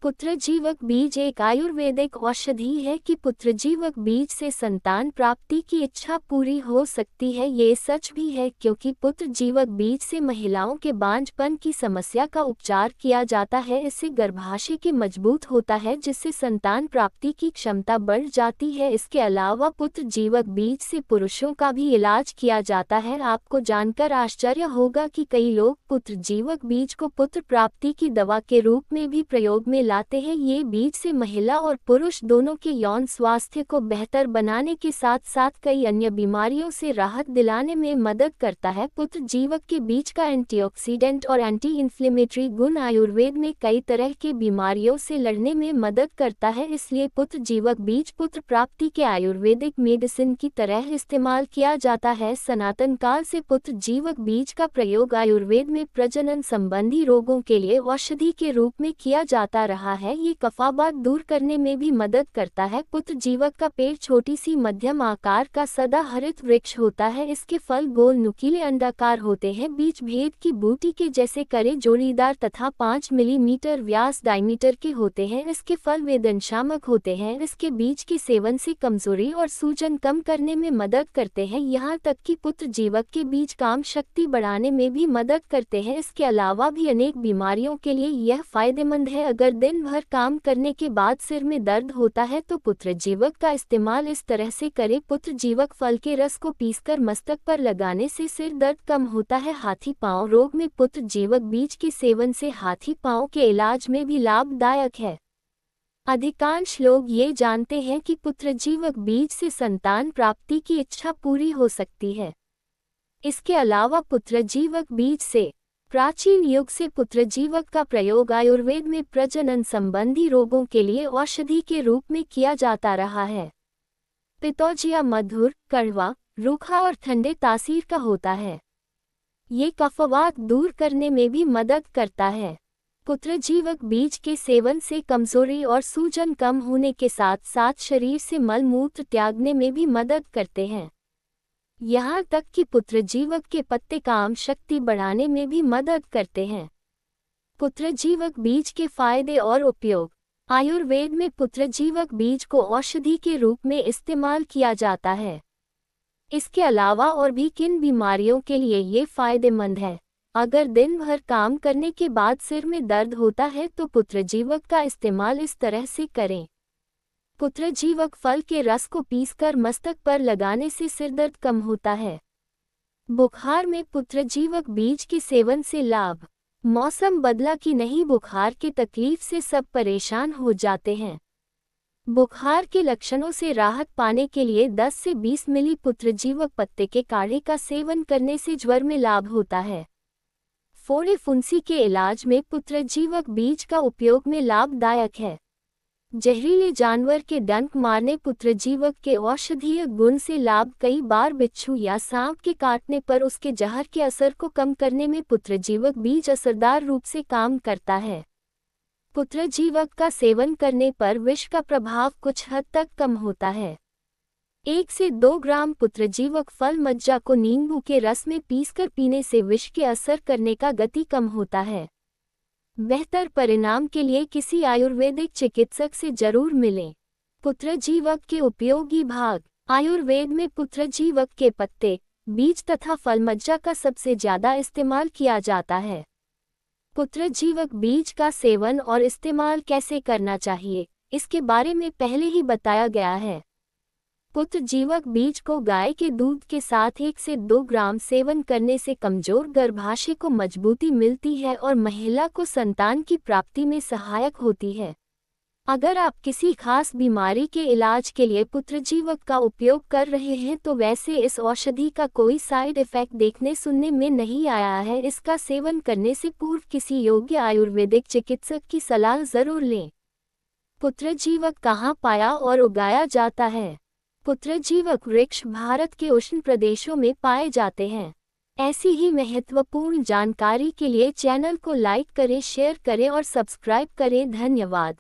पुत्रजीवक बीज एक आयुर्वेदिक औषधि है कि पुत्रजीवक बीज से संतान प्राप्ति की इच्छा पूरी हो सकती है। ये सच भी है क्योंकि पुत्रजीवक बीज से महिलाओं के बांझपन की समस्या का उपचार किया जाता है। इससे गर्भाशय के मजबूत होता है जिससे संतान प्राप्ति की क्षमता बढ़ जाती है। इसके अलावा पुत्रजीवक बीज से पुरुषों का भी इलाज किया जाता है। आपको जानकर आश्चर्य होगा कि कई लोग पुत्रजीवक बीज को पुत्र प्राप्ति की दवा के रूप में भी प्रयोग में लाते हैं। ये बीज से महिला और पुरुष दोनों के यौन स्वास्थ्य को बेहतर बनाने के साथ साथ कई अन्य बीमारियों से राहत दिलाने में मदद करता है। पुत्रजीवक के बीज का एंटीऑक्सीडेंट और एंटी इन्फ्लेमेटरी गुण आयुर्वेद में कई तरह के बीमारियों से लड़ने में मदद करता है। इसलिए पुत्रजीवक बीज पुत्र प्राप्ति के आयुर्वेदिक मेडिसिन की तरह इस्तेमाल किया जाता है। सनातन काल से पुत्रजीवक बीज का प्रयोग आयुर्वेद में प्रजनन संबंधी रोगों के लिए औषधि के रूप में किया जाता रहा है। ये कफाबात दूर करने में भी मदद करता है। पुत्रजीवक का पेड़ छोटी सी मध्यम आकार का सदाहरित वृक्ष होता है। इसके फल गोल नुकीले अंडाकार होते हैं। बीज भेद की बूटी के जैसे करे जोड़ीदार तथा 5 मिलीमीटर व्यास डायमीटर के होते हैं। इसके फल वेदनशामक होते हैं। इसके बीज के सेवन से कमजोरी और सूजन कम करने में मदद करते हैं। यहाँ तक कि पुत्रजीवक के बीज काम शक्ति बढ़ाने में भी मदद करते हैं। इसके अलावा भी अनेक बीमारियों के लिए यह फायदेमंद है। अगर दिन भर काम करने के बाद सिर में दर्द होता है तो पुत्रजीवक का इस्तेमाल इस तरह से करें। पुत्रजीवक फल के रस को पीसकर मस्तक पर लगाने से सिर दर्द कम होता है। हाथी पांव रोग में पुत्रजीवक बीज के सेवन से हाथी पांव के इलाज में भी लाभदायक है। अधिकांश लोग ये जानते हैं कि पुत्रजीवक बीज से संतान प्राप्ति की इच्छा पूरी हो सकती है। इसके अलावा पुत्रजीवक बीज से प्राचीन युग से पुत्रजीवक का प्रयोग आयुर्वेद में प्रजनन संबंधी रोगों के लिए औषधि के रूप में किया जाता रहा है। पित्तौजिया मधुर, कड़वा, रूखा और ठंडे तासीर का होता है। ये कफवात दूर करने में भी मदद करता है। पुत्रजीवक बीज के सेवन से कमजोरी और सूजन कम होने के साथ साथ शरीर से मल मूत्र त्यागने में भी मदद करते हैं। यहाँ तक कि पुत्रजीवक के पत्ते काम शक्ति बढ़ाने में भी मदद करते हैं। पुत्रजीवक बीज के फायदे और उपयोग। आयुर्वेद में पुत्रजीवक बीज को औषधि के रूप में इस्तेमाल किया जाता है। इसके अलावा और भी किन बीमारियों के लिए ये फायदेमंद है? अगर दिन भर काम करने के बाद सिर में दर्द होता है तो पुत्रजीवक का इस्तेमाल इस तरह से करें। पुत्रजीवक फल के रस को पीसकर मस्तक पर लगाने से सिरदर्द कम होता है। बुखार में पुत्रजीवक बीज के सेवन से लाभ। मौसम बदला कि नहीं, बुखार की तकलीफ से सब परेशान हो जाते हैं। बुखार के लक्षणों से राहत पाने के लिए 10 से 20 मिली पुत्रजीवक पत्ते के काढ़े का सेवन करने से ज्वर में लाभ होता है। फोड़े फुंसी के इलाज में पुत्रजीवक बीज का उपयोग में लाभदायक है। जहरीले जानवर के डंक मारने पुत्रजीवक के औषधीय गुण से लाभ। कई बार बिच्छू या सांप के काटने पर उसके जहर के असर को कम करने में पुत्रजीवक बीज असरदार रूप से काम करता है। पुत्रजीवक का सेवन करने पर विष का प्रभाव कुछ हद तक कम होता है। 1 से 2 ग्राम पुत्रजीवक फल मज्जा को नींबू के रस में पीसकर पीने से विष के असर करने का गति कम होता है। बेहतर परिणाम के लिए किसी आयुर्वेदिक चिकित्सक से जरूर मिलें। पुत्रजीवक के उपयोगी भाग। आयुर्वेद में पुत्रजीवक के पत्ते, बीज तथा फल मज्जा का सबसे ज्यादा इस्तेमाल किया जाता है। पुत्रजीवक बीज का सेवन और इस्तेमाल कैसे करना चाहिए, इसके बारे में पहले ही बताया गया है। पुत्रजीवक बीज को गाय के दूध के साथ 1 से 2 ग्राम सेवन करने से कमजोर गर्भाशय को मजबूती मिलती है और महिला को संतान की प्राप्ति में सहायक होती है। अगर आप किसी खास बीमारी के इलाज के लिए पुत्रजीवक का उपयोग कर रहे हैं तो वैसे इस औषधि का कोई साइड इफेक्ट देखने सुनने में नहीं आया है। इसका सेवन करने से पूर्व किसी योग्य आयुर्वेदिक चिकित्सक की सलाह जरूर लें। पुत्रजीवक कहाँ पाया और उगाया जाता है? पुत्रजीवक वृक्ष भारत के उष्ण प्रदेशों में पाए जाते हैं। ऐसी ही महत्वपूर्ण जानकारी के लिए चैनल को लाइक करें, शेयर करें और सब्सक्राइब करें। धन्यवाद।